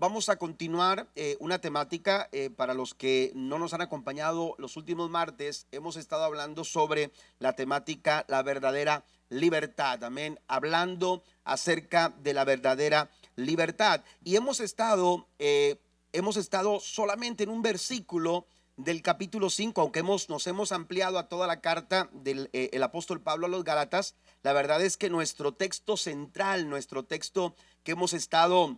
vamos a continuar una temática para los que no nos han acompañado los últimos martes. Hemos estado hablando sobre la temática la verdadera libertad, amén, hablando acerca de la verdadera libertad. Y hemos estado solamente en un versículo del capítulo 5, aunque nos hemos ampliado a toda la carta del el apóstol Pablo a los Gálatas. La verdad es que nuestro texto central, nuestro texto que hemos estado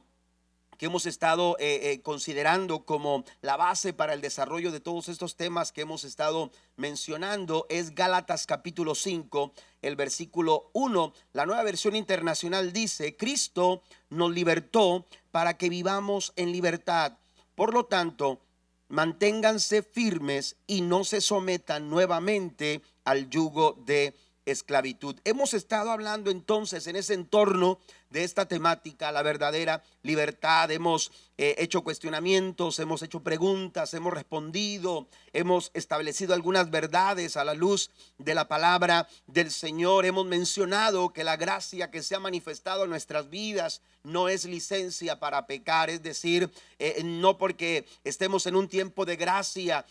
considerando como la base para el desarrollo de todos estos temas que hemos estado mencionando, es Gálatas capítulo 5, el versículo 1. La Nueva Versión Internacional dice: Cristo nos libertó para que vivamos en libertad. Por lo tanto, manténganse firmes y no se sometan nuevamente al yugo de esclavitud. Hemos estado hablando entonces en ese entorno de esta temática, la verdadera libertad. Hemos hecho cuestionamientos, hemos hecho preguntas, hemos respondido, hemos establecido algunas verdades a la luz de la palabra del Señor. Hemos mencionado que la gracia que se ha manifestado en nuestras vidas no es licencia para pecar, es decir, no porque estemos en un tiempo de gracia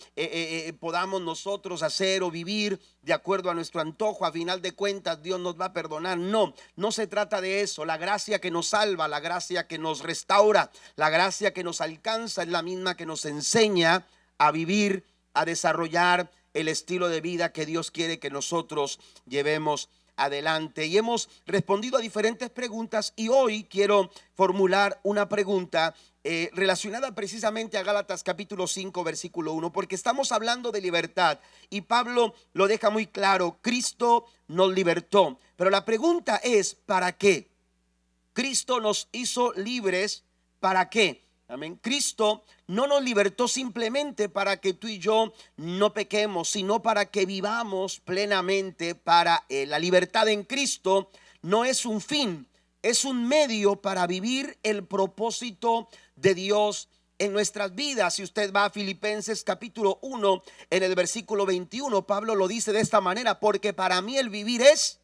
podamos nosotros hacer o vivir de acuerdo a nuestro antojo. A final de cuentas Dios nos va a perdonar. No se trata de eso. La gracia que nos salva, la gracia que nos restaura, la gracia que nos alcanza es la misma que nos enseña a vivir, a desarrollar el estilo de vida que Dios quiere que nosotros llevemos adelante. Y hemos respondido a diferentes preguntas, y hoy quiero formular una pregunta relacionada precisamente a Gálatas capítulo 5 versículo 1, porque estamos hablando de libertad y Pablo lo deja muy claro: Cristo nos libertó. Pero la pregunta es: ¿para qué? Cristo nos hizo libres, ¿para qué? Amén. Cristo no nos libertó simplemente para que tú y yo no pequemos, sino para que vivamos plenamente para Él. La libertad en Cristo no es un fin, es un medio para vivir el propósito de Dios en nuestras vidas. Si usted va a Filipenses capítulo 1, en el versículo 21, Pablo lo dice de esta manera: porque para mí el vivir es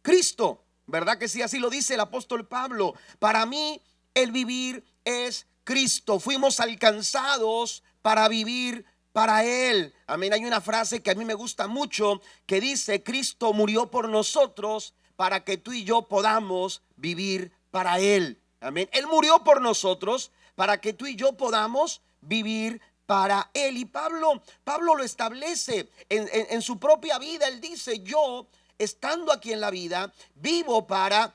Cristo. ¿Verdad que sí? Así lo dice el apóstol Pablo. Para mí el vivir es Cristo. Fuimos alcanzados para vivir para Él. Amén. Hay una frase que a mí me gusta mucho que dice: Cristo murió por nosotros para que tú y yo podamos vivir para Él. Amén. Él murió por nosotros para que tú y yo podamos vivir para Él. Y Pablo lo establece en su propia vida. Él dice: yo, estando aquí en la vida, vivo para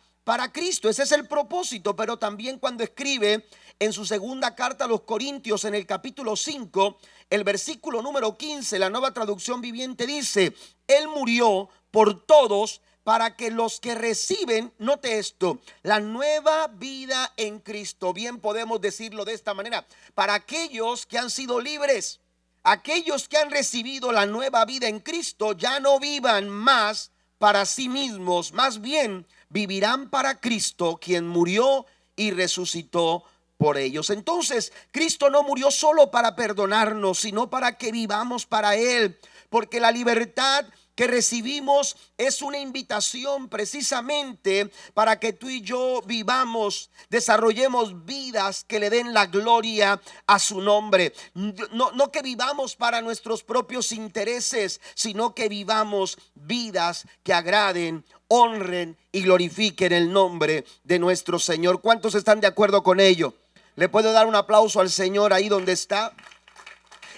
Cristo. Ese es el propósito. Pero también cuando escribe en su segunda carta a los Corintios, en el capítulo 5, el versículo número 15, la Nueva Traducción Viviente dice: Él murió por todos para que los que reciben, note esto, la nueva vida en Cristo, bien podemos decirlo de esta manera, para aquellos que han sido libres, aquellos que han recibido la nueva vida en Cristo, ya no vivan más para sí mismos, más bien vivirán para Cristo, quien murió y resucitó por ellos. Entonces, Cristo no murió solo para perdonarnos, sino para que vivamos para Él, porque la libertad que recibimos es una invitación precisamente para que tú y yo vivamos, desarrollemos vidas que le den la gloria a su nombre. No que vivamos para nuestros propios intereses, sino que vivamos vidas que agraden, honren y glorifiquen el nombre de nuestro Señor. ¿Cuántos están de acuerdo con ello? ¿Le puedo dar un aplauso al Señor ahí donde está?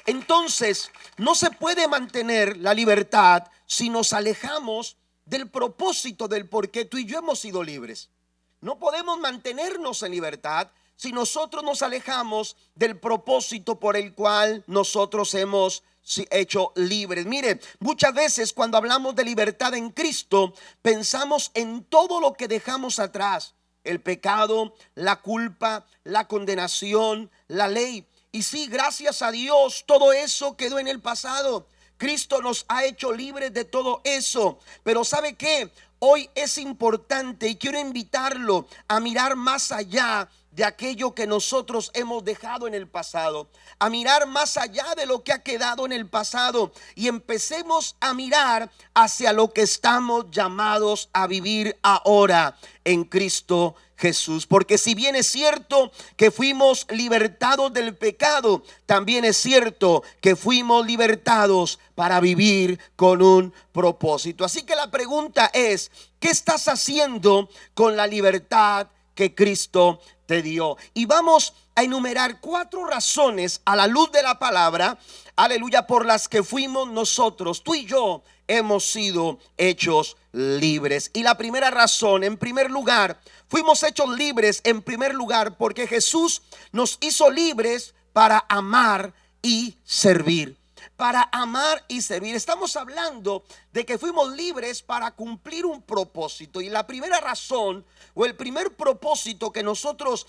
Entonces, no se puede mantener la libertad si nos alejamos del propósito del por qué tú y yo hemos sido libres. No podemos mantenernos en libertad si nosotros nos alejamos del propósito por el cual nosotros hemos hecho libres. Mire, muchas veces cuando hablamos de libertad en Cristo, pensamos en todo lo que dejamos atrás: el pecado, la culpa, la condenación, la ley. Y sí, gracias a Dios, todo eso quedó en el pasado. Cristo nos ha hecho libres de todo eso. Pero ¿sabe qué? Hoy es importante, y quiero invitarlo a mirar más allá de aquello que nosotros hemos dejado en el pasado, a mirar más allá de lo que ha quedado en el pasado, y empecemos a mirar hacia lo que estamos llamados a vivir ahora en Cristo Jesús. Porque si bien es cierto que fuimos libertados del pecado, también es cierto que fuimos libertados para vivir con un propósito. Así que la pregunta es, ¿qué estás haciendo con la libertad que Cristo te dio? Y vamos a enumerar 4 razones a la luz de la palabra, aleluya, por las que fuimos nosotros, tú y yo, hemos sido hechos libres. Y la primera razón, en primer lugar, fuimos hechos libres en primer lugar porque Jesús nos hizo libres para amar y servir. Para amar y servir. Estamos hablando de que fuimos libres para cumplir un propósito. Y la primera razón o el primer propósito que nosotros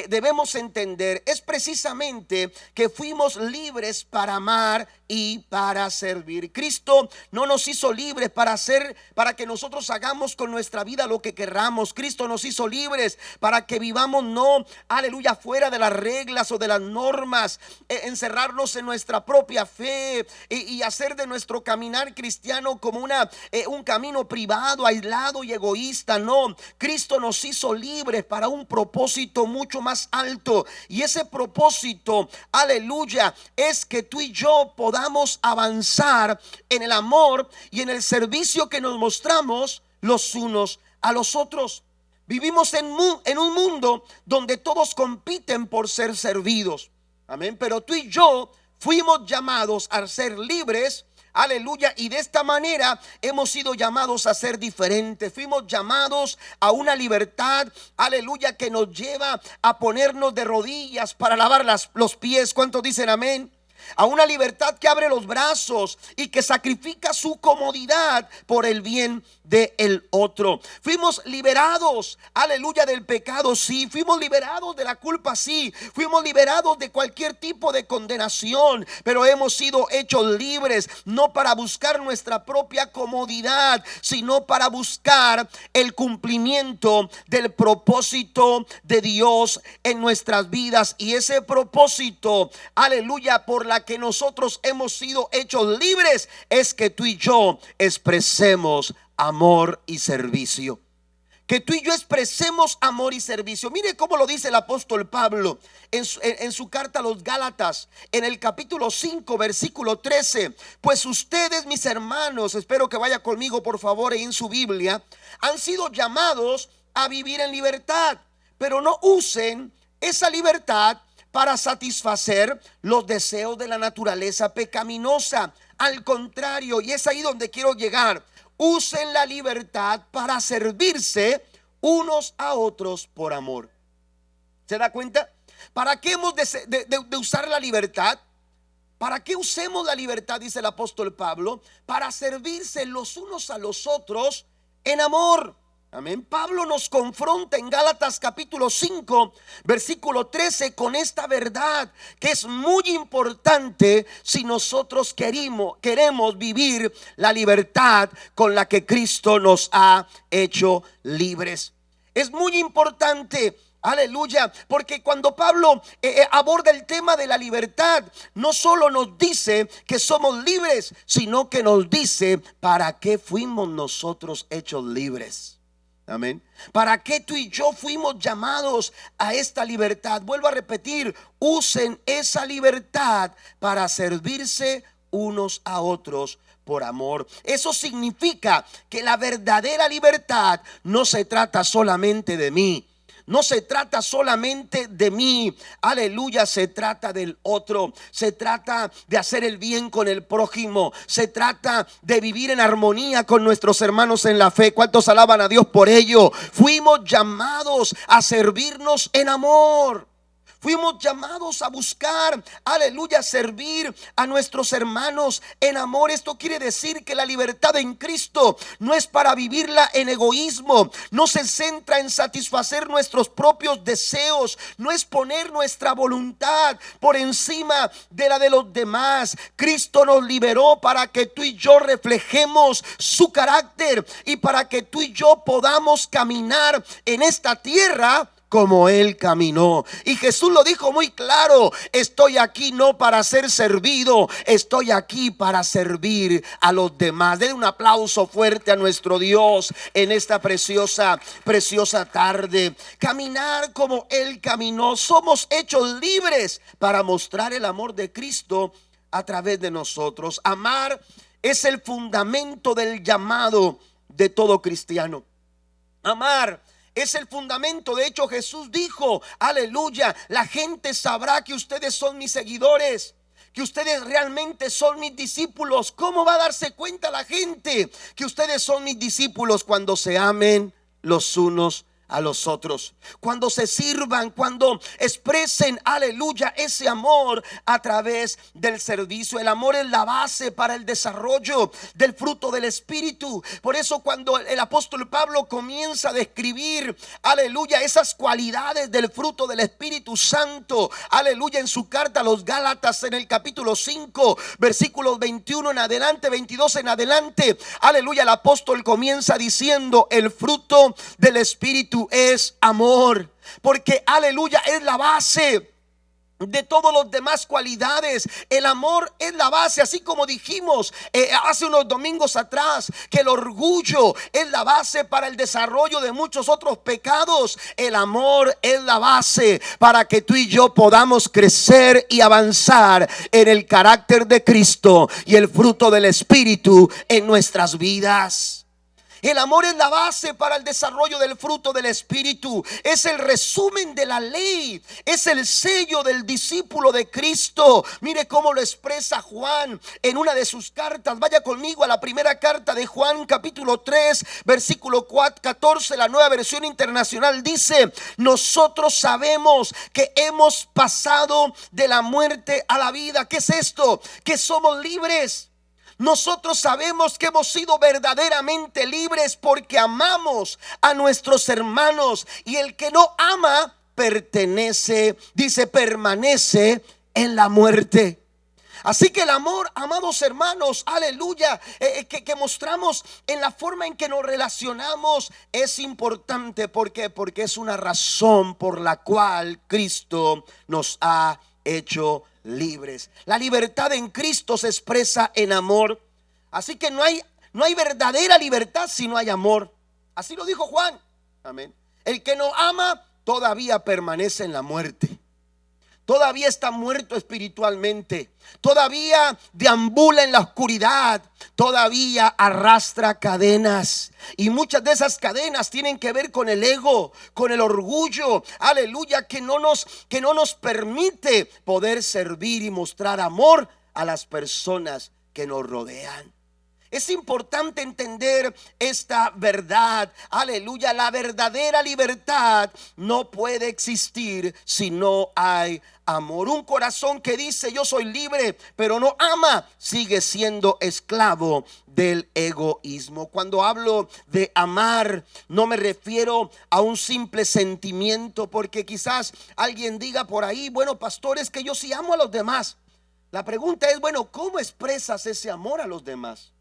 debemos entender es precisamente que fuimos libres para amar y para servir. Cristo no nos hizo libres para que nosotros hagamos con nuestra vida lo que querramos. Cristo nos hizo libres para que vivamos, no, aleluya, fuera de las reglas o de las normas, encerrarnos en nuestra propia fe y hacer de nuestro caminar cristiano como un camino privado, aislado y egoísta. No, Cristo nos hizo libres para un propósito mucho más alto, y ese propósito, aleluya, es que tú y yo podamos avanzar en el amor y en el servicio que nos mostramos los unos a los otros. Vivimos en un mundo donde todos compiten por ser servidos, amén, pero tú y yo fuimos llamados a ser libres, aleluya, y de esta manera hemos sido llamados a ser diferentes. Fuimos llamados a una libertad, aleluya, que nos lleva a ponernos de rodillas para lavar los pies. ¿Cuántos dicen amén? A una libertad que abre los brazos y que sacrifica su comodidad por el bien del otro. Fuimos liberados, aleluya, del pecado, sí. Fuimos liberados de la culpa, sí. Fuimos liberados de cualquier tipo de condenación, pero hemos sido hechos libres, no para buscar nuestra propia comodidad, sino para buscar el cumplimiento del propósito de Dios en nuestras vidas. Y ese propósito, aleluya, por la que nosotros hemos sido hechos libres, es que tú y yo expresemos amor y servicio. Que tú y yo expresemos amor y servicio. Mire cómo lo dice el apóstol Pablo en su carta a los Gálatas, en el capítulo 5, versículo 13. Pues ustedes, mis hermanos, espero que vaya conmigo por favor en su Biblia, han sido llamados a vivir en libertad, pero no usen esa libertad para satisfacer los deseos de la naturaleza pecaminosa. Al contrario, y es ahí donde quiero llegar, usen la libertad para servirse unos a otros por amor. ¿Se da cuenta? ¿Para qué hemos de usar la libertad? ¿Para qué usemos la libertad? Dice el apóstol Pablo, para servirse los unos a los otros en amor. Amén. Pablo nos confronta en Gálatas capítulo 5, versículo 13 con esta verdad que es muy importante si nosotros queremos vivir la libertad con la que Cristo nos ha hecho libres. Es muy importante, aleluya, porque cuando Pablo aborda el tema de la libertad, no solo nos dice que somos libres, sino que nos dice para qué fuimos nosotros hechos libres. Amén. ¿Para qué tú y yo fuimos llamados a esta libertad? Vuelvo a repetir, usen esa libertad para servirse unos a otros por amor. Eso significa que la verdadera libertad no se trata solamente de mí. No se trata solamente de mí, aleluya, se trata del otro, se trata de hacer el bien con el prójimo, se trata de vivir en armonía con nuestros hermanos en la fe. ¿Cuántos alaban a Dios por ello? Fuimos llamados a servirnos en amor. Fuimos llamados a buscar, aleluya, servir a nuestros hermanos en amor. Esto quiere decir que la libertad en Cristo no es para vivirla en egoísmo, no se centra en satisfacer nuestros propios deseos, no es poner nuestra voluntad por encima de la de los demás. Cristo nos liberó para que tú y yo reflejemos su carácter y para que tú y yo podamos caminar en esta tierra como Él caminó. Y Jesús lo dijo muy claro: estoy aquí no para ser servido, estoy aquí para servir a los demás. Den un aplauso fuerte a nuestro Dios en esta preciosa tarde. Caminar como Él caminó. Somos hechos libres para mostrar el amor de Cristo a través de nosotros. Amar es el fundamento del llamado de todo cristiano. Amar es el fundamento. De hecho, Jesús dijo, aleluya, la gente sabrá que ustedes son mis seguidores, que ustedes realmente son mis discípulos. ¿Cómo va a darse cuenta la gente que ustedes son mis discípulos? Cuando se amen los unos a los otros, cuando se sirvan, cuando expresen, aleluya, ese amor a través del servicio. El amor es la base para el desarrollo del fruto del Espíritu. Por eso cuando el apóstol Pablo comienza a describir, aleluya, esas cualidades del fruto del Espíritu Santo, aleluya, en su carta a los Gálatas, en el capítulo 5, versículos 21 en adelante, 22 en adelante, aleluya, el apóstol comienza diciendo: el fruto del Espíritu es amor, porque aleluya es la base de todas las demás cualidades. El amor es la base, así como dijimos hace unos domingos atrás, que el orgullo es la base para el desarrollo de muchos otros pecados. El amor es la base para que tú y yo podamos crecer y avanzar en el carácter de Cristo y el fruto del Espíritu en nuestras vidas. El amor es la base para el desarrollo del fruto del Espíritu. Es el resumen de la ley. Es el sello del discípulo de Cristo. Mire cómo lo expresa Juan en una de sus cartas. Vaya conmigo a la primera carta de Juan, capítulo 3, versículo 14. La Nueva Versión Internacional dice: nosotros sabemos que hemos pasado de la muerte a la vida. ¿Qué es esto? Que somos libres. Nosotros sabemos que hemos sido verdaderamente libres porque amamos a nuestros hermanos. Y el que no ama permanece en la muerte. Así que el amor, amados hermanos, aleluya, que mostramos en la forma en que nos relacionamos es importante. ¿Por qué? Porque es una razón por la cual Cristo nos ha hecho libres. La libertad en Cristo se expresa en amor. Así que no hay verdadera libertad si no hay amor. Así lo dijo Juan. Amén. El que no ama todavía permanece en la muerte. Todavía está muerto espiritualmente. Todavía deambula en la oscuridad. Todavía arrastra cadenas. Y muchas de esas cadenas tienen que ver con el ego, con el orgullo. Aleluya, que no nos permite poder servir y mostrar amor a las personas que nos rodean. Es importante entender esta verdad. Aleluya, la verdadera libertad no puede existir si no hay amor. Un corazón que dice yo soy libre pero no ama, sigue siendo esclavo del egoísmo. Cuando hablo de amar, no me refiero a un simple sentimiento, porque quizás alguien diga por ahí: bueno, pastor, es que yo sí amo a los demás. La pregunta es, bueno, ¿cómo expresas ese amor a los demás?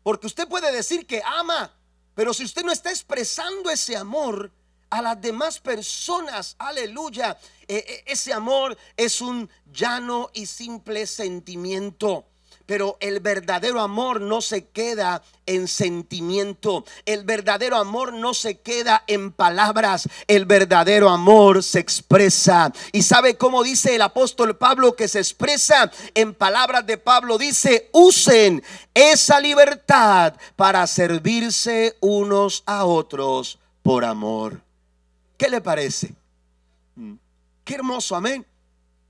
Porque usted puede decir que ama, pero si usted no está expresando ese amor a las demás personas, aleluya, ese amor es un llano y simple sentimiento. Pero el verdadero amor no se queda en sentimiento. El verdadero amor no se queda en palabras. El verdadero amor se expresa. ¿Y sabe cómo dice el apóstol Pablo que se expresa? En palabras de Pablo dice: usen esa libertad para servirse unos a otros por amor. ¿Qué le parece? Qué hermoso, amén.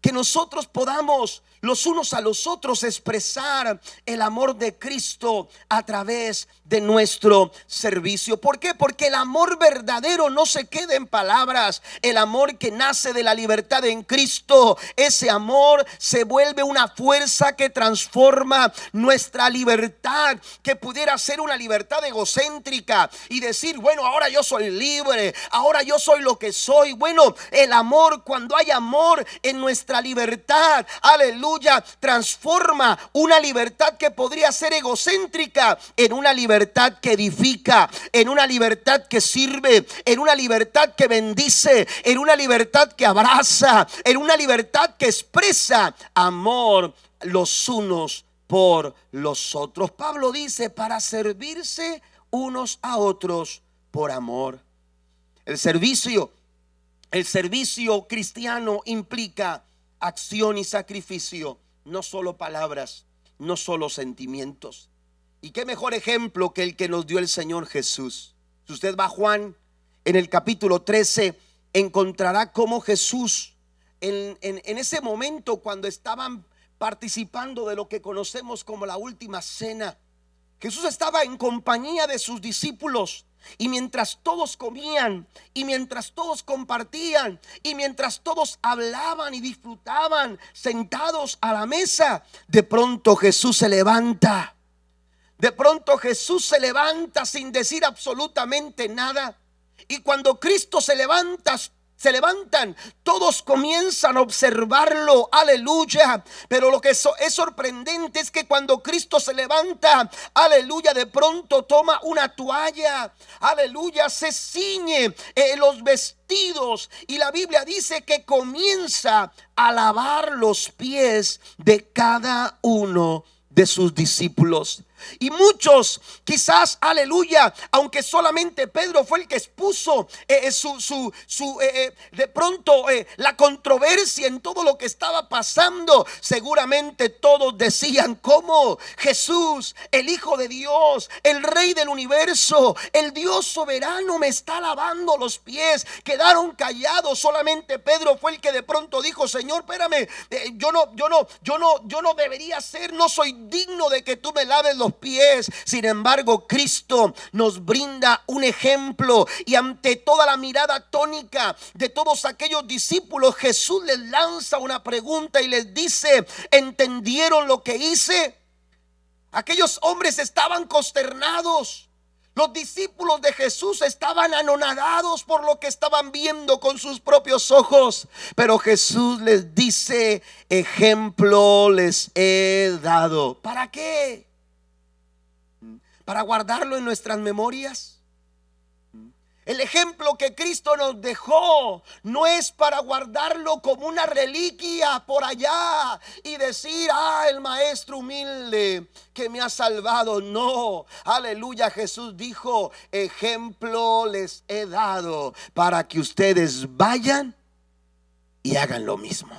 Que nosotros podamos los unos a los otros expresar el amor de Cristo a través de nuestro servicio. ¿Por qué? Porque el amor verdadero no se queda en palabras. El amor que nace de la libertad en Cristo, ese amor se vuelve una fuerza que transforma nuestra libertad, que pudiera ser una libertad egocéntrica y decir: bueno, ahora yo soy libre, ahora yo soy lo que soy. Bueno, el amor, cuando hay amor en nuestra libertad, aleluya, aleluya, transforma una libertad que podría ser egocéntrica en una libertad que edifica, en una libertad que sirve, en una libertad que bendice, en una libertad que abraza, en una libertad que expresa amor los unos por los otros. Pablo dice, para servirse unos a otros por amor. El servicio cristiano implica acción y sacrificio, no solo palabras, no solo sentimientos. Y qué mejor ejemplo que el que nos dio el Señor Jesús. Si usted va a Juan, en el capítulo 13, encontrará cómo Jesús, en ese momento cuando estaban participando de lo que conocemos como la última cena, Jesús estaba en compañía de sus discípulos. Y mientras todos comían, y mientras todos compartían, y mientras todos hablaban y disfrutaban sentados a la mesa, de pronto Jesús se levanta. De pronto Jesús se levanta sin decir absolutamente nada. Y cuando Cristo se levantan, todos comienzan a observarlo, aleluya. Pero lo que es sorprendente es que cuando Cristo se levanta, aleluya, de pronto toma una toalla, aleluya, se ciñe los vestidos, y la Biblia dice que comienza a lavar los pies de cada uno de sus discípulos. Y muchos quizás, aleluya, aunque solamente Pedro fue el que expuso de pronto la controversia en todo lo que estaba pasando, seguramente todos decían: ¿cómo Jesús, el Hijo de Dios, el Rey del universo, el Dios soberano, me está lavando los pies? Quedaron callados. Solamente Pedro fue el que de pronto dijo: Señor, espérame, yo no debería ser, no soy digno de que tú me laves los pies. Sin embargo, Cristo nos brinda un ejemplo, y ante toda la mirada atónica de todos aquellos discípulos, Jesús les lanza una pregunta y les dice: ¿entendieron lo que hice? Aquellos hombres estaban consternados. Los discípulos de Jesús estaban anonadados por lo que estaban viendo con sus propios ojos. Pero Jesús les dice: ejemplo les he dado. ¿Para qué? ¿Para guardarlo en nuestras memorias? El ejemplo que Cristo nos dejó no es para guardarlo como una reliquia por allá y decir: ah, el maestro humilde que me ha salvado. No, aleluya. Jesús dijo: ejemplo les he dado para que ustedes vayan y hagan lo mismo.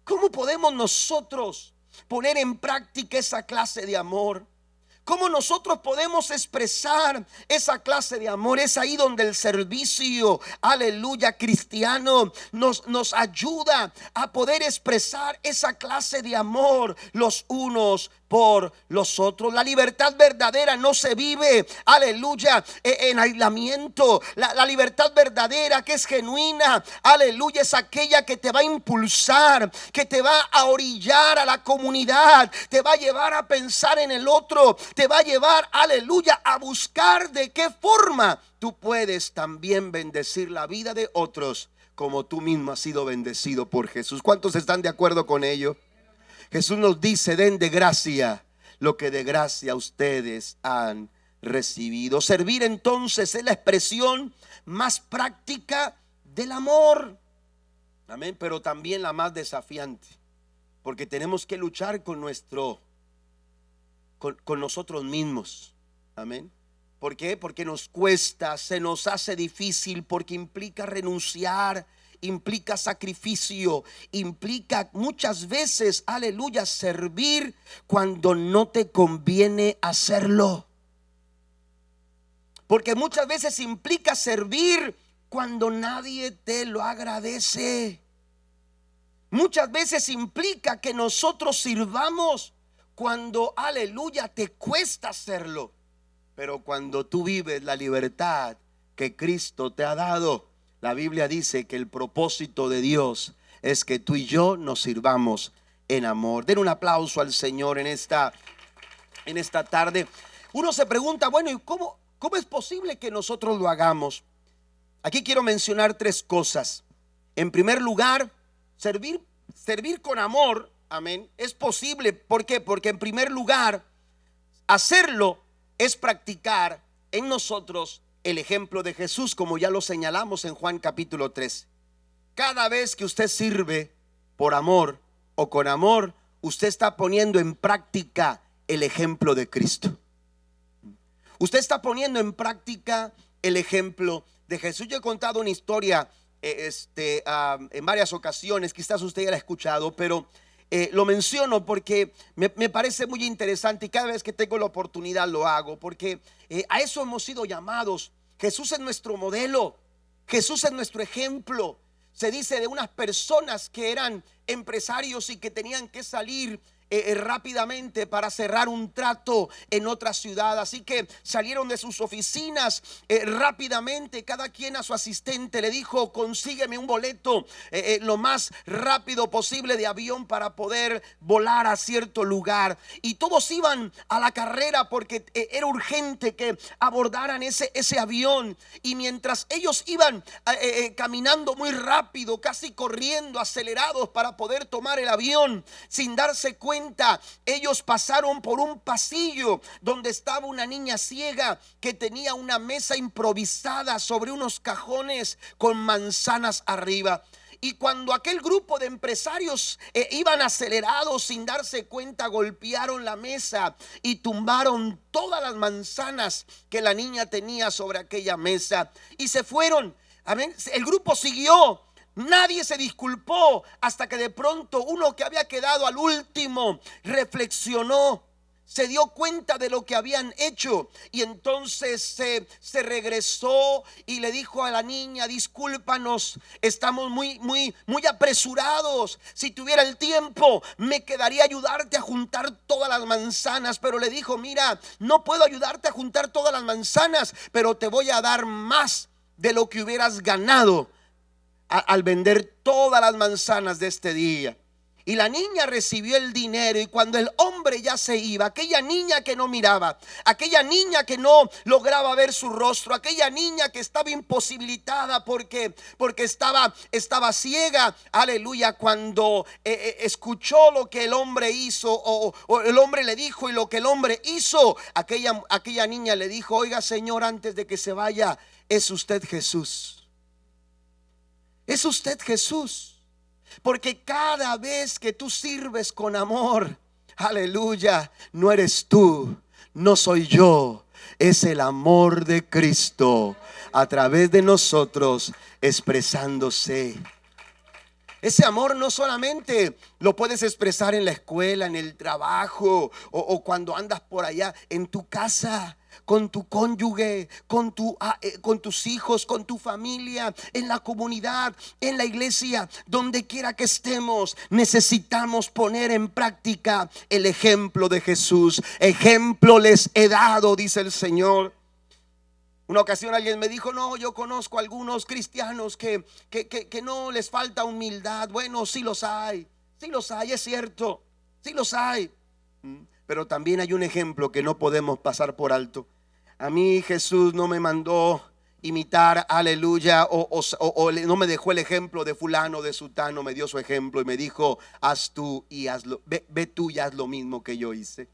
¿Cómo podemos nosotros poner en práctica esa clase de amor? ¿Cómo nosotros podemos expresar esa clase de amor? Es ahí donde el servicio, aleluya, cristiano nos ayuda a poder expresar esa clase de amor los unos por los otros. La libertad verdadera no se vive, aleluya, en aislamiento. La libertad verdadera, que es genuina, aleluya, es aquella que te va a impulsar, que te va a orillar a la comunidad, te va a llevar a pensar en el otro, te va a llevar, aleluya, a buscar de qué forma tú puedes también bendecir la vida de otros como tú mismo has sido bendecido por Jesús. ¿Cuántos están de acuerdo con ello? Jesús nos dice: den de gracia lo que de gracia ustedes han recibido. Servir entonces es la expresión más práctica del amor. Amén. Pero también la más desafiante, porque tenemos que luchar con nosotros mismos. Amén. ¿Por qué? Porque nos cuesta, se nos hace difícil, porque implica renunciar, implica sacrificio, implica muchas veces, aleluya, servir cuando no te conviene hacerlo. Porque muchas veces implica servir cuando nadie te lo agradece. Muchas veces implica que nosotros sirvamos cuando, aleluya, te cuesta hacerlo. Pero cuando tú vives la libertad que Cristo te ha dado, la Biblia dice que el propósito de Dios es que tú y yo nos sirvamos en amor. Den un aplauso al Señor en esta tarde. Uno se pregunta: bueno, ¿y cómo es posible que nosotros lo hagamos? Aquí quiero mencionar tres cosas. En primer lugar, servir servir con amor, amén, es posible. ¿Por qué? Porque en primer lugar, hacerlo es practicar en nosotros el ejemplo de Jesús, como ya lo señalamos en Juan capítulo 13. Cada vez que usted sirve por amor o con amor, usted está poniendo en práctica el ejemplo de Cristo. Usted está poniendo en práctica el ejemplo de Jesús. Yo he contado una historia en varias ocasiones, quizás usted ya la ha escuchado, pero lo menciono porque me parece muy interesante y cada vez que tengo la oportunidad lo hago, porque a eso hemos sido llamados. Jesús es nuestro modelo, Jesús es nuestro ejemplo. Se dice de unas personas que eran empresarios y que tenían que salir rápidamente para cerrar un trato en otra ciudad, así que salieron de sus oficinas rápidamente. Cada quien a su asistente le dijo: consígueme un boleto lo más rápido posible de avión para poder volar a cierto lugar. Y todos iban a la carrera porque era urgente que abordaran ese avión. Y mientras ellos iban caminando muy rápido, casi corriendo, acelerados para poder tomar el avión, sin darse cuenta, ellos pasaron por un pasillo donde estaba una niña ciega que tenía una mesa improvisada sobre unos cajones con manzanas arriba. Y cuando aquel grupo de empresarios iban acelerados, sin darse cuenta, golpearon la mesa y tumbaron todas las manzanas que la niña tenía sobre aquella mesa y se fueron. Amén. El grupo siguió. Nadie se disculpó hasta que de pronto uno que había quedado al último reflexionó, se dio cuenta de lo que habían hecho y entonces se regresó y le dijo a la niña: discúlpanos, estamos muy apresurados. Si tuviera el tiempo me quedaría a ayudarte a juntar todas las manzanas. Pero le dijo: mira, no puedo ayudarte a juntar todas las manzanas, pero te voy a dar más de lo que hubieras ganado al vender todas las manzanas de este día. Y la niña recibió el dinero, y cuando el hombre ya se iba, aquella niña que no miraba, aquella niña que no lograba ver su rostro, aquella niña que estaba imposibilitada porque estaba ciega, aleluya, cuando escuchó lo que el hombre hizo o el hombre le dijo y lo que el hombre hizo, aquella niña le dijo: oiga, señor, antes de que se vaya, ¿es usted Jesús? ¿Es usted Jesús? Porque cada vez que tú sirves con amor, aleluya, no eres tú, no soy yo, es el amor de Cristo a través de nosotros expresándose. Ese amor no solamente lo puedes expresar en la escuela, en el trabajo o cuando andas por allá en tu casa, con tu cónyuge, con tus hijos, con tu familia, en la comunidad, en la iglesia, donde quiera que estemos. Necesitamos poner en práctica el ejemplo de Jesús. Ejemplo les he dado, dice el Señor. Una ocasión alguien me dijo: no, yo conozco a algunos cristianos que no les falta humildad. Bueno, sí los hay, es cierto, sí los hay. Pero también hay un ejemplo que no podemos pasar por alto. A mí Jesús no me mandó imitar, aleluya, o no me dejó el ejemplo de fulano, de sutano. Me dio su ejemplo y me dijo: haz tú y hazlo, ve tú y haz lo mismo que yo hice.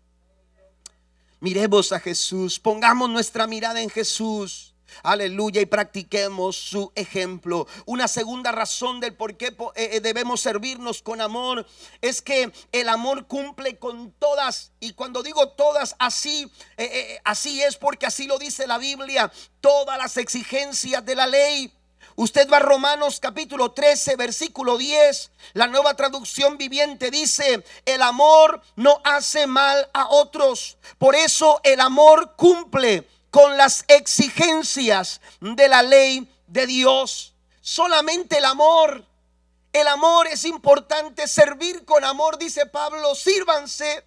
Miremos a Jesús, pongamos nuestra mirada en Jesús, aleluya, y practiquemos su ejemplo. Una segunda razón del por qué debemos servirnos con amor es que el amor cumple con todas, y cuando digo todas, así es, porque así lo dice la Biblia, todas las exigencias de la ley. Usted va a Romanos capítulo 13, versículo 10. La Nueva Traducción Viviente dice: el amor no hace mal a otros. Por eso el amor cumple con las exigencias de la ley de Dios. Solamente el amor es importante. Servir con amor, dice Pablo, sírvanse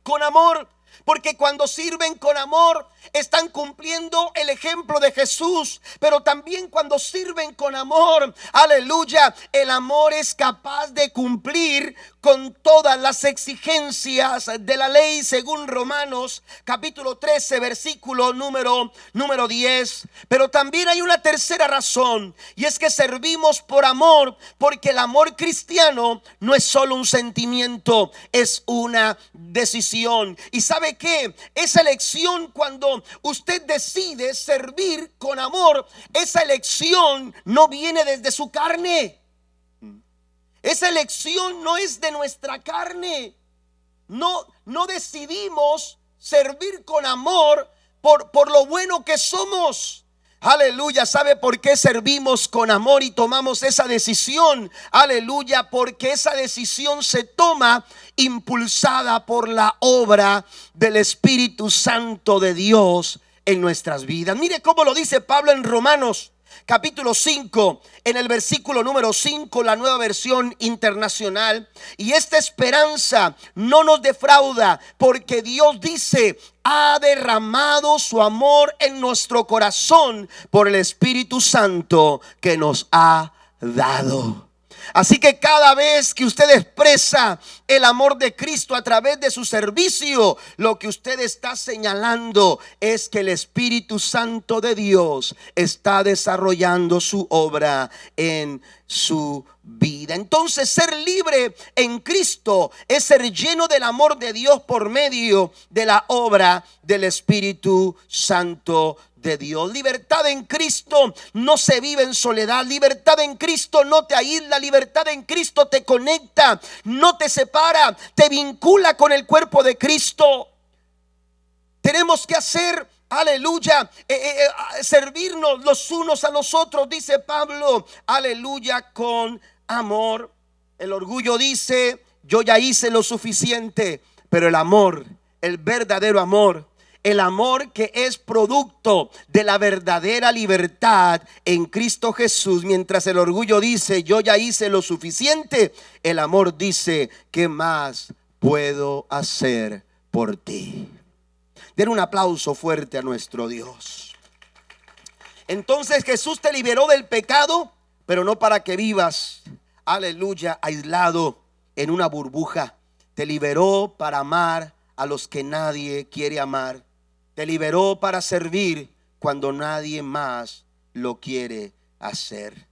con amor. Porque cuando sirven con amor, están cumpliendo el ejemplo de Jesús. Pero también cuando sirven con amor, aleluya, el amor es capaz de cumplir con todas las exigencias de la ley, según Romanos capítulo 13 versículo número 10. Pero también hay una tercera razón, y es que servimos por amor, porque el amor cristiano no es solo un sentimiento, es una decisión. ¿Y sabe qué? Esa elección, cuando usted decide servir con amor, esa elección no viene desde su carne. Esa elección no es de nuestra carne. No decidimos servir con amor por lo bueno que somos. Aleluya. ¿Sabe por qué servimos con amor y tomamos esa decisión? Aleluya. Porque esa decisión se toma impulsada por la obra del Espíritu Santo de Dios en nuestras vidas. Mire cómo lo dice Pablo en Romanos capítulo 5, en el versículo número 5, la Nueva Versión Internacional. Y esta esperanza no nos defrauda, porque Dios dice: ha derramado su amor en nuestro corazón por el Espíritu Santo que nos ha dado. Así que cada vez que usted expresa el amor de Cristo a través de su servicio, lo que usted está señalando es que el Espíritu Santo de Dios está desarrollando su obra en su vida. Entonces, ser libre en Cristo es ser lleno del amor de Dios por medio de la obra del Espíritu Santo de Dios. Libertad en Cristo no se vive en soledad. Libertad en Cristo no te aísla. Libertad en Cristo te conecta, no te separa, te vincula con el cuerpo de Cristo. Tenemos que hacer, aleluya, servirnos los unos a los otros, dice Pablo, aleluya, con amor. El orgullo dice: yo ya hice lo suficiente. Pero el amor, el verdadero amor, el amor que es producto de la verdadera libertad en Cristo Jesús, mientras el orgullo dice: yo ya hice lo suficiente, el amor dice: ¿qué más puedo hacer por ti? Den un aplauso fuerte a nuestro Dios. Entonces Jesús te liberó del pecado, pero no para que vivas, aleluya, aislado en una burbuja. Te liberó para amar a los que nadie quiere amar. Te liberó para servir cuando nadie más lo quiere hacer.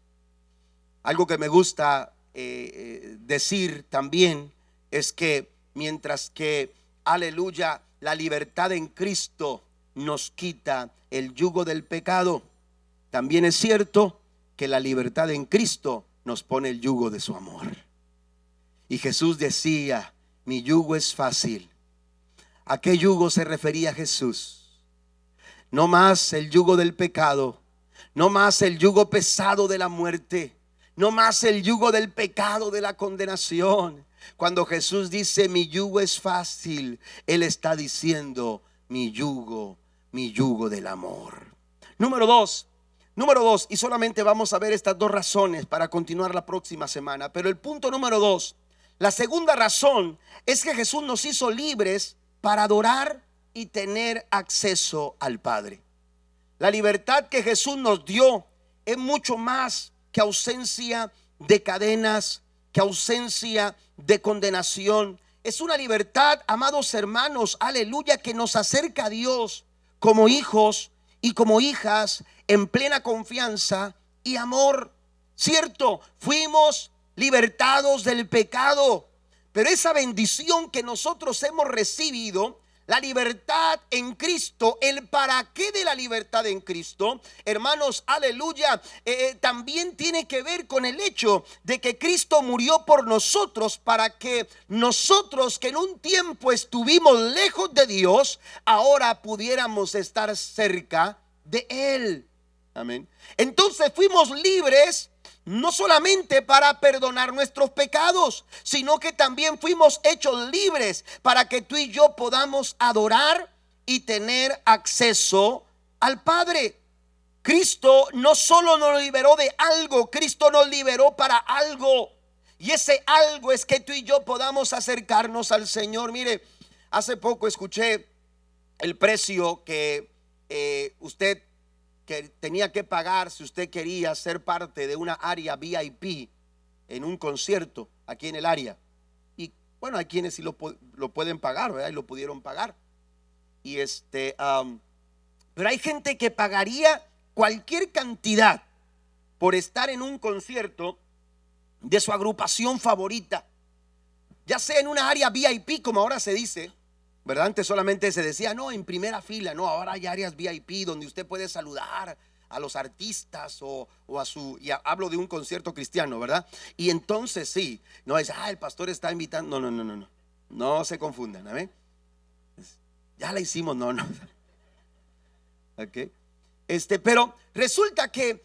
Algo que me gusta decir también es que mientras que, aleluya, la libertad en Cristo nos quita el yugo del pecado, también es cierto que la libertad en Cristo nos pone el yugo de su amor. Y Jesús decía: mi yugo es fácil. ¿A qué yugo se refería Jesús? No más el yugo del pecado, no más el yugo pesado de la muerte, no más el yugo del pecado, de la condenación. Cuando Jesús dice: mi yugo es fácil, Él está diciendo: mi yugo del amor. Número dos, y solamente vamos a ver estas dos razones para continuar la próxima semana. Pero el punto número 2, la segunda razón, es que Jesús nos hizo libres para adorar y tener acceso al Padre. La libertad que Jesús nos dio es mucho más que ausencia de cadenas, que ausencia de condenación. Es una libertad, amados hermanos, aleluya, que nos acerca a Dios como hijos y como hijas en plena confianza y amor. Cierto, fuimos libertados del pecado, pero esa bendición que nosotros hemos recibido, la libertad en Cristo, el para qué de la libertad en Cristo, hermanos, aleluya, también tiene que ver con el hecho de que Cristo murió por nosotros, para que nosotros, que en un tiempo estuvimos lejos de Dios, ahora pudiéramos estar cerca de Él. Amén. Entonces fuimos libres no solamente para perdonar nuestros pecados, sino que también fuimos hechos libres para que tú y yo podamos adorar y tener acceso al Padre. Cristo no solo nos liberó de algo, Cristo nos liberó para algo. Y ese algo es que tú y yo podamos acercarnos al Señor. Mire, hace poco escuché el precio que usted que tenía que pagar si usted quería ser parte de una área VIP en un concierto aquí en el área. Y bueno, hay quienes sí lo pueden pagar, ¿verdad? Y lo pudieron pagar. Y pero hay gente que pagaría cualquier cantidad por estar en un concierto de su agrupación favorita, ya sea en una área VIP, como ahora se dice, ¿verdad? Antes solamente se decía, no, en primera fila. No, ahora hay áreas VIP donde usted puede saludar a los artistas o a su, y hablo de un concierto cristiano, ¿verdad? Y entonces sí, no es, el pastor está invitando. No se confundan, ¿amén? Ya la hicimos, no. Ok. Pero resulta que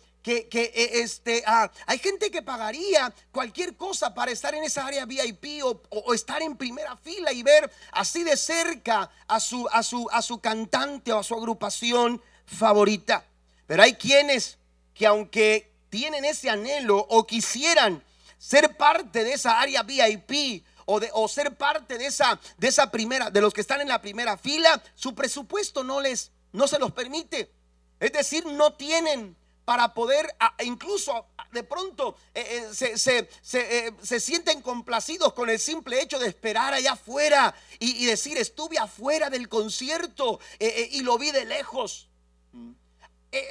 hay gente que pagaría cualquier cosa para estar en esa área VIP o estar en primera fila y ver así de cerca a su cantante o a su agrupación favorita. Pero hay quienes que, aunque tienen ese anhelo o quisieran ser parte de esa área VIP o ser parte de esa primera, de los que están en la primera fila, su presupuesto no se los permite. Es decir, no tienen para poder, incluso de pronto se sienten complacidos con el simple hecho de esperar allá afuera y decir, estuve afuera del concierto y lo vi de lejos.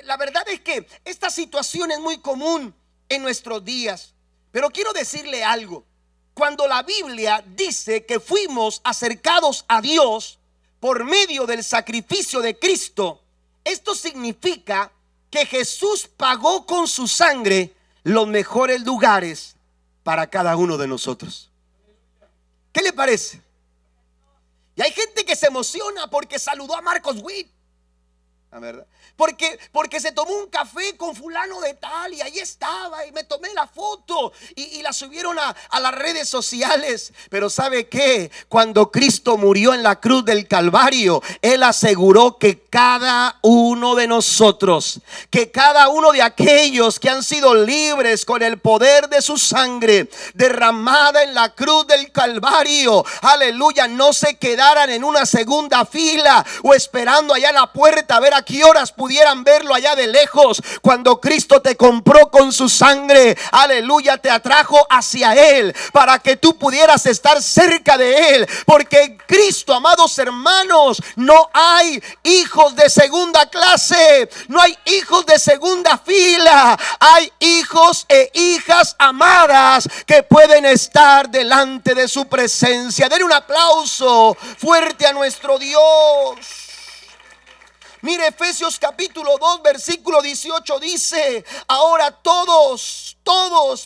La verdad es que esta situación es muy común en nuestros días, pero quiero decirle algo. Cuando la Biblia dice que fuimos acercados a Dios por medio del sacrificio de Cristo, esto significa que Jesús pagó con su sangre los mejores lugares para cada uno de nosotros. ¿Qué le parece? Y hay gente que se emociona porque saludó a Marcos Witt, ¿verdad? Porque se tomó un café con fulano de tal y ahí estaba y me tomé la foto y la subieron a las redes sociales. Pero ¿sabe qué? Cuando Cristo murió en la cruz del Calvario, Él aseguró que cada uno de nosotros, que cada uno de aquellos que han sido libres con el poder de su sangre derramada en la cruz del Calvario, aleluya, no se quedaran en una segunda fila o esperando allá en la puerta a ver a qué horas pudieran verlo allá de lejos. Cuando Cristo te compró con su sangre, aleluya, te atrajo hacia Él para que tú pudieras estar cerca de Él. Porque en Cristo, amados hermanos, no hay hijos de segunda clase, no hay hijos de segunda fila. Hay hijos e hijas amadas que pueden estar delante de su presencia. Den un aplauso fuerte a nuestro Dios. Mire, Efesios capítulo 2 versículo 18 dice: ahora todos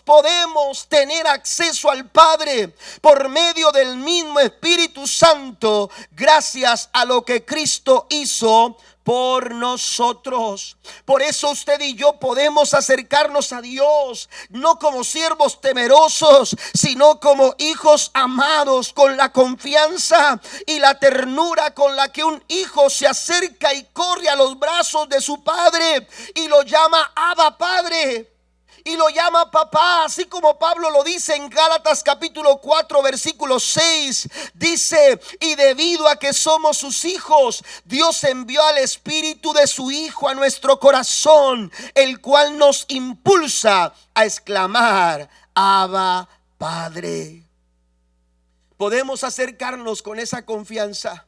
podemos tener acceso al Padre por medio del mismo Espíritu Santo, gracias a lo que Cristo hizo por nosotros. Por eso usted y yo podemos acercarnos a Dios, no como siervos temerosos, sino como hijos amados, con la confianza y la ternura con la que un hijo se acerca y corre a los brazos de su padre y lo llama Abba Padre, y lo llama papá, así como Pablo lo dice en Gálatas capítulo 4 versículo 6. Dice: y debido a que somos sus hijos, Dios envió al Espíritu de su Hijo a nuestro corazón, el cual nos impulsa a exclamar: Abba Padre. Podemos acercarnos con esa confianza,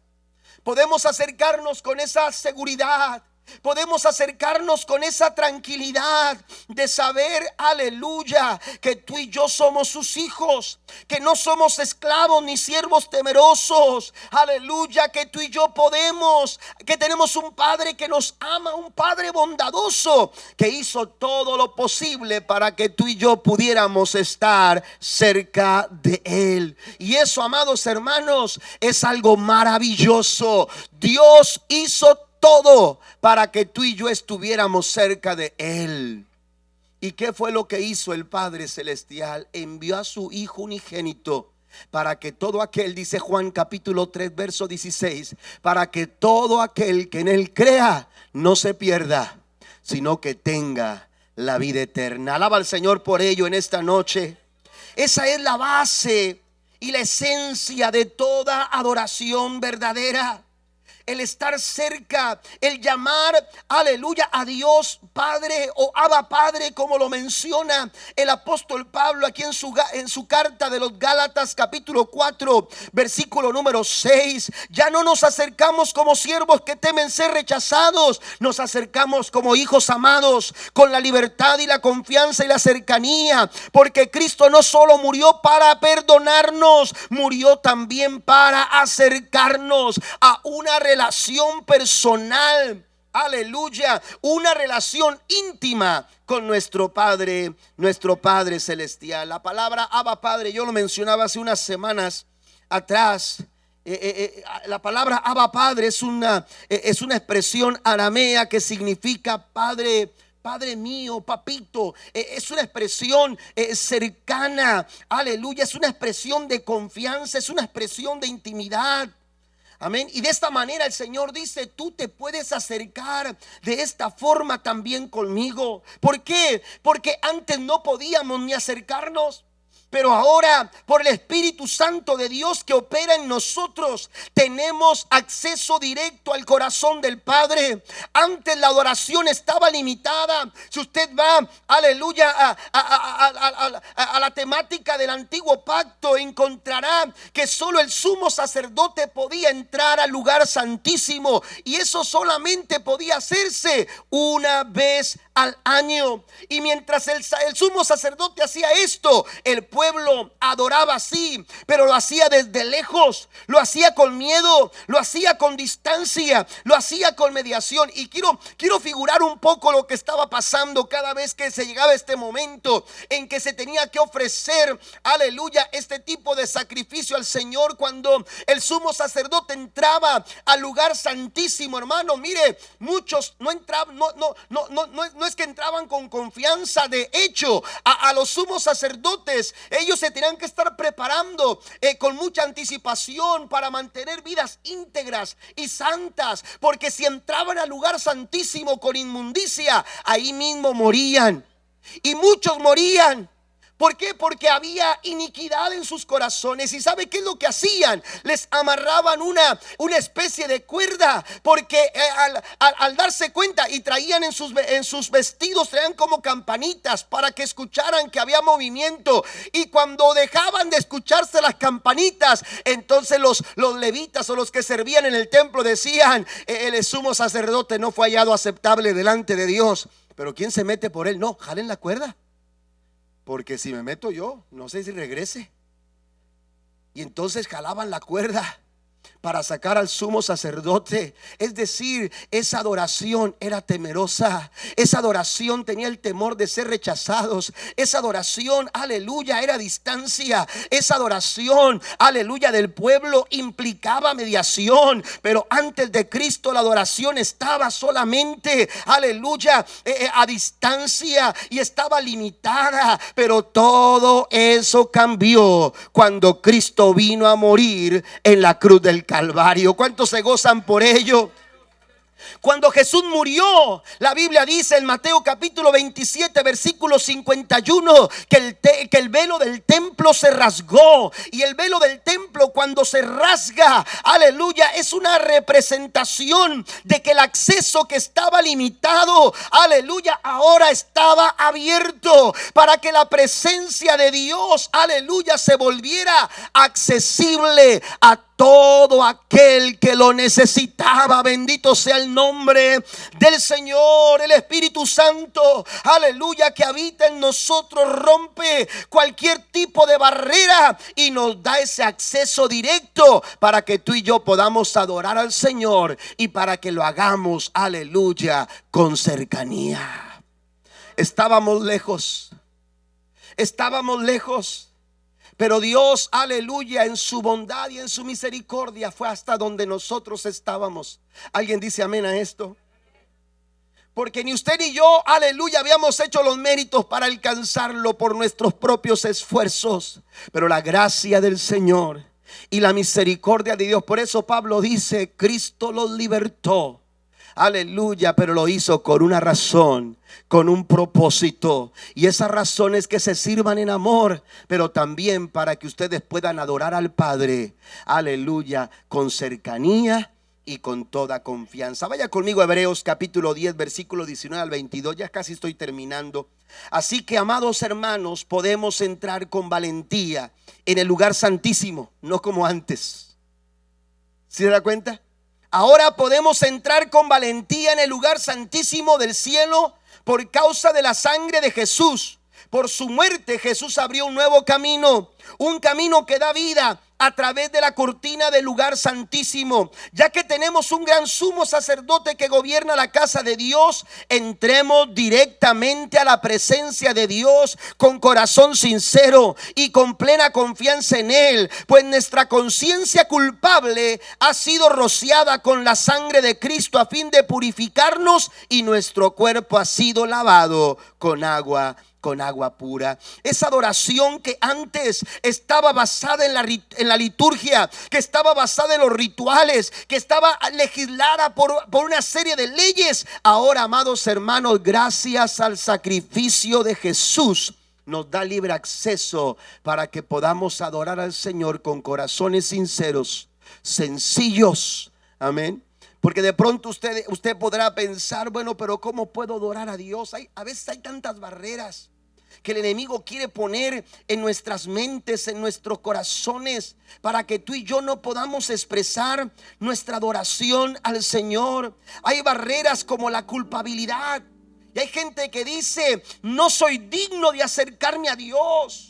podemos acercarnos con esa seguridad, podemos acercarnos con esa tranquilidad de saber, aleluya, que tú y yo somos sus hijos, que no somos esclavos ni siervos temerosos, aleluya, que tú y yo podemos, que tenemos un Padre que nos ama, un Padre bondadoso, que hizo todo lo posible para que tú y yo pudiéramos estar cerca de Él. Y eso, amados hermanos, es algo maravilloso. Dios hizo todo para que tú y yo estuviéramos cerca de Él. ¿Y qué fue lo que hizo el Padre Celestial? Envió a su Hijo unigénito para que todo aquel, dice Juan capítulo 3 verso 16, para que todo aquel que en Él crea no se pierda, sino que tenga la vida eterna. Alaba al Señor por ello en esta noche. Esa es la base y la esencia de toda adoración verdadera. el estar cerca, el llamar, aleluya, a Dios Padre o Abba Padre, como lo menciona el apóstol Pablo aquí en su carta de los Gálatas capítulo 4 versículo número 6. Ya no nos acercamos como siervos que temen ser rechazados, nos acercamos como hijos amados, con la libertad y la confianza y la cercanía, porque Cristo no solo murió para perdonarnos, murió también para acercarnos a una relación personal, aleluya, una relación íntima con nuestro Padre celestial. La palabra Abba Padre, yo lo mencionaba hace unas semanas atrás. La palabra Abba Padre es una expresión aramea que significa Padre. Padre mío, papito, es una expresión cercana, aleluya, es una expresión de confianza, es una expresión de intimidad. Amén. Y de esta manera el Señor dice: tú te puedes acercar de esta forma también conmigo. ¿Por qué? Porque antes no podíamos ni acercarnos, pero ahora, por el Espíritu Santo de Dios que opera en nosotros, tenemos acceso directo al corazón del Padre. Antes la adoración estaba limitada. Si usted va, aleluya, a la temática del antiguo pacto, encontrará que solo el sumo sacerdote podía entrar al lugar santísimo, y eso solamente podía hacerse una vez al año. Y mientras el sumo sacerdote hacía esto, el pueblo adoraba así, pero lo hacía desde lejos, lo hacía con miedo, lo hacía con distancia, lo hacía con mediación. Y quiero figurar un poco lo que estaba pasando cada vez que se llegaba este momento en que se tenía que ofrecer, aleluya, este tipo de sacrificio al Señor. Cuando el sumo sacerdote entraba al lugar santísimo, hermano, mire, muchos no entraban, no es que entraban con confianza. De hecho, a los sumos sacerdotes, ellos se tenían que estar preparando con mucha anticipación para mantener vidas íntegras y santas, porque si entraban al lugar santísimo con inmundicia, ahí mismo morían. Y muchos morían. ¿Por qué? Porque había iniquidad en sus corazones. ¿Y sabe qué es lo que hacían? Les amarraban una especie de cuerda, porque al darse cuenta, y traían en sus vestidos, traían como campanitas para que escucharan que había movimiento. Y cuando dejaban de escucharse las campanitas, entonces los levitas o los que servían en el templo decían: el sumo sacerdote no fue hallado aceptable delante de Dios. Pero ¿quién se mete por él? No, jalen la cuerda, porque si me meto yo, no sé si regrese. Y entonces jalaban la cuerda para sacar al sumo sacerdote. Es decir, esa adoración era temerosa. Esa adoración tenía el temor de ser rechazados. Esa adoración, aleluya, era distancia. Esa adoración, aleluya, del pueblo implicaba mediación. Pero antes de Cristo la adoración estaba solamente, aleluya, a distancia, y estaba limitada. Pero todo eso cambió cuando Cristo vino a morir en la cruz del Calvario. ¿Cuántos se gozan por ello? Cuando Jesús murió, la Biblia dice en Mateo capítulo 27 versículo 51 que el velo del templo se rasgó. Y el velo del templo, cuando se rasga, aleluya, es una representación de que el acceso que estaba limitado, aleluya, ahora estaba abierto, para que la presencia de Dios, aleluya, se volviera accesible a todo aquel que lo necesitaba. Bendito sea el nombre del Señor. El Espíritu Santo, aleluya, que habita en nosotros, rompe cualquier tipo de barrera y nos da ese acceso directo para que tú y yo podamos adorar al Señor, y para que lo hagamos, aleluya, con cercanía. Estábamos lejos, pero Dios, aleluya, en su bondad y en su misericordia fue hasta donde nosotros estábamos. ¿Alguien dice amén a esto? Porque ni usted ni yo, aleluya, habíamos hecho los méritos para alcanzarlo por nuestros propios esfuerzos, pero la gracia del Señor y la misericordia de Dios. Por eso Pablo dice: Cristo los libertó, aleluya, pero lo hizo con una razón, con un propósito. Y esa razón es que se sirvan en amor, pero también para que ustedes puedan adorar al Padre, aleluya, con cercanía y con toda confianza. Vaya conmigo a Hebreos capítulo 10, versículo 19 al 22. Ya casi estoy terminando. Así que, amados hermanos, podemos entrar con valentía en el lugar santísimo, no como antes. ¿Sí se da cuenta? Ahora podemos entrar con valentía en el lugar santísimo del cielo por causa de la sangre de Jesús. Por su muerte Jesús abrió un nuevo camino, un camino que da vida a través de la cortina del lugar santísimo. Ya que tenemos un gran sumo sacerdote que gobierna la casa de Dios, entremos directamente a la presencia de Dios con corazón sincero y con plena confianza en Él, pues nuestra conciencia culpable ha sido rociada con la sangre de Cristo a fin de purificarnos, y nuestro cuerpo ha sido lavado con agua pura. Esa adoración que antes estaba basada en la liturgia, que estaba basada en los rituales, que estaba legislada por una serie de leyes, ahora, amados hermanos, gracias al sacrificio de Jesús, nos da libre acceso para que podamos adorar al Señor con corazones sinceros, sencillos. Amén. Porque de pronto usted podrá pensar, bueno, pero ¿cómo puedo adorar a Dios? A veces hay tantas barreras que el enemigo quiere poner en nuestras mentes, en nuestros corazones, para que tú y yo no podamos expresar nuestra adoración al Señor. Hay barreras como la culpabilidad. Y hay gente que dice: no soy digno de acercarme a Dios.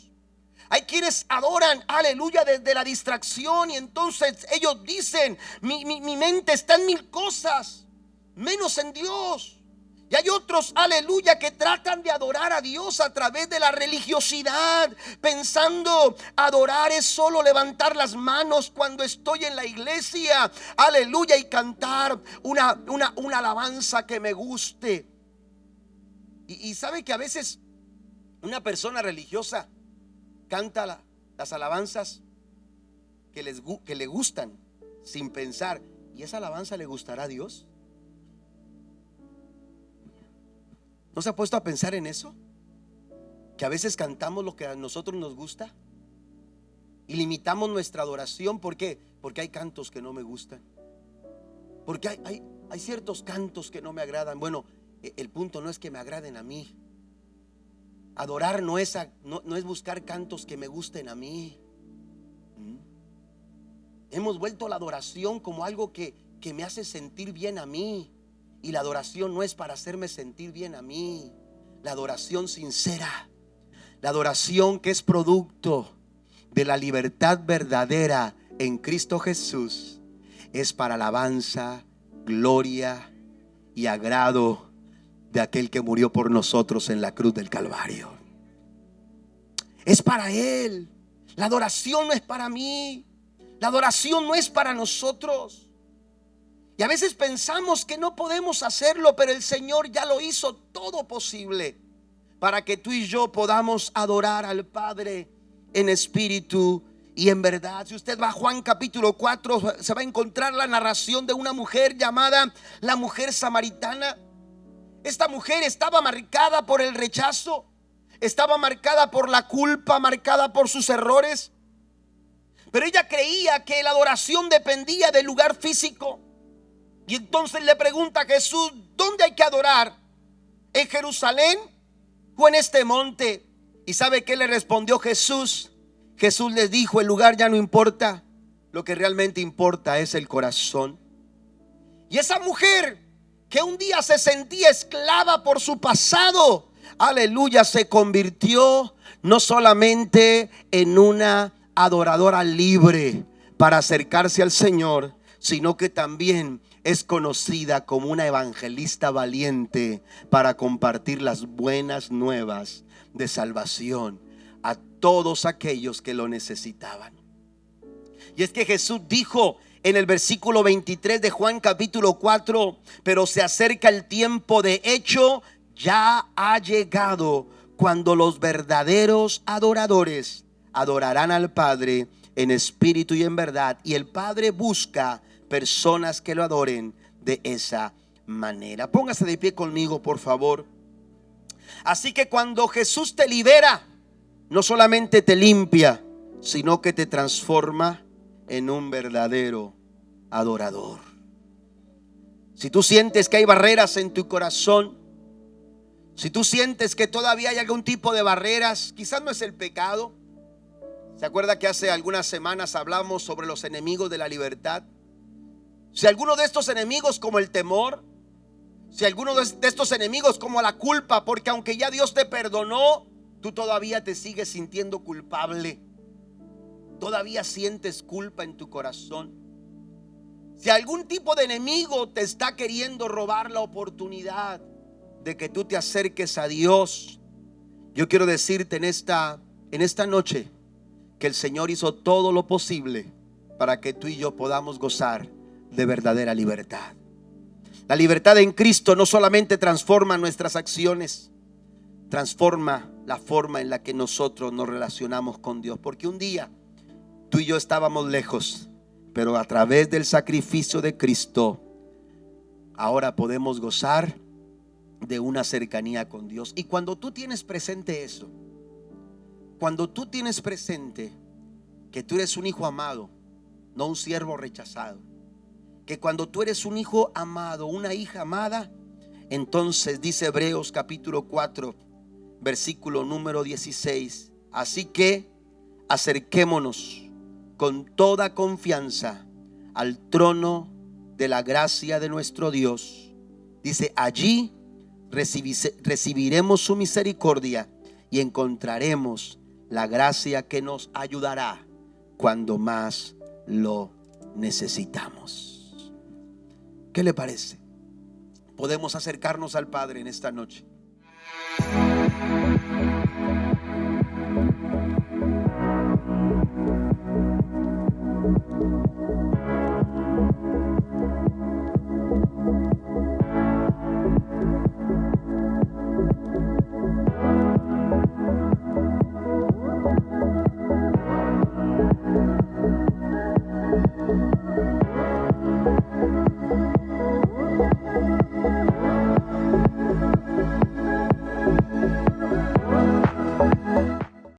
Hay quienes adoran, aleluya, desde la distracción, y entonces ellos dicen: mi mente está en mil cosas, menos en Dios. Y hay otros, aleluya, que tratan de adorar a Dios a través de la religiosidad, pensando adorar es solo levantar las manos cuando estoy en la iglesia, aleluya, y cantar una alabanza que me guste. Y sabe que a veces una persona religiosa canta las alabanzas que le gustan sin pensar: ¿y esa alabanza le gustará a Dios? ¿No se ha puesto a pensar en eso? Que a veces cantamos lo que a nosotros nos gusta y limitamos nuestra adoración. ¿Por qué? Porque hay cantos que no me gustan, porque hay ciertos cantos que no me agradan. Bueno, el punto no es que me agraden a mí. Adorar no es buscar cantos que me gusten a mí. Hemos vuelto la adoración como algo que me hace sentir bien a mí. Y la adoración no es para hacerme sentir bien a mí. La adoración sincera, la adoración que es producto de la libertad verdadera en Cristo Jesús, es para alabanza, gloria y agrado de aquel que murió por nosotros en la cruz del Calvario. Es para Él. La adoración no es para mí. La adoración no es para nosotros. Y a veces pensamos que no podemos hacerlo, pero el Señor ya lo hizo todo posible para que tú y yo podamos adorar al Padre en espíritu y en verdad. Si usted va a Juan capítulo 4, se va a encontrar la narración de una mujer llamada la mujer samaritana. Esta mujer estaba marcada por el rechazo, estaba marcada por la culpa, marcada por sus errores. Pero ella creía que la adoración dependía del lugar físico. Y entonces le pregunta a Jesús: ¿dónde hay que adorar? ¿En Jerusalén o en este monte? ¿Y sabe qué le respondió Jesús? Jesús les dijo: el lugar ya no importa, lo que realmente importa es el corazón. Y esa mujer que un día se sentía esclava por su pasado, aleluya, se convirtió no solamente en una adoradora libre para acercarse al Señor, sino que también es conocida como una evangelista valiente para compartir las buenas nuevas de salvación a todos aquellos que lo necesitaban. Y es que Jesús dijo en el versículo 23 de Juan capítulo 4: pero se acerca el tiempo, de hecho ya ha llegado, cuando los verdaderos adoradores adorarán al Padre en espíritu y en verdad, y el Padre busca personas que lo adoren de esa manera. Póngase de pie conmigo, por favor. Así que cuando Jesús te libera, no solamente te limpia, sino que te transforma en un verdadero adorador. Si tú sientes que hay barreras en tu corazón, si tú sientes que todavía hay algún tipo de barreras, quizás no es el pecado. ¿Se acuerda que hace algunas semanas hablamos sobre los enemigos de la libertad? Si alguno de estos enemigos, como el temor, si alguno de estos enemigos como la culpa, porque aunque ya Dios te perdonó, tú todavía te sigues sintiendo culpable, todavía sientes culpa en tu corazón. Si algún tipo de enemigo te está queriendo robar la oportunidad de que tú te acerques a Dios, yo quiero decirte en esta noche que el Señor hizo todo lo posible para que tú y yo podamos gozar de verdadera libertad. La libertad en Cristo no solamente transforma nuestras acciones, transforma la forma en la que nosotros nos relacionamos con Dios. Porque un día tú y yo estábamos lejos, pero a través del sacrificio de Cristo ahora podemos gozar de una cercanía con Dios. Y cuando tú tienes presente eso, cuando tú tienes presente que tú eres un hijo amado, no un siervo rechazado, que cuando tú eres un hijo amado, una hija amada, entonces dice Hebreos capítulo 4 versículo número 16: así que acerquémonos con toda confianza al trono de la gracia de nuestro Dios. Dice, allí recibiremos su misericordia y encontraremos la gracia que nos ayudará cuando más lo necesitamos. ¿Qué le parece? Podemos acercarnos al Padre en esta noche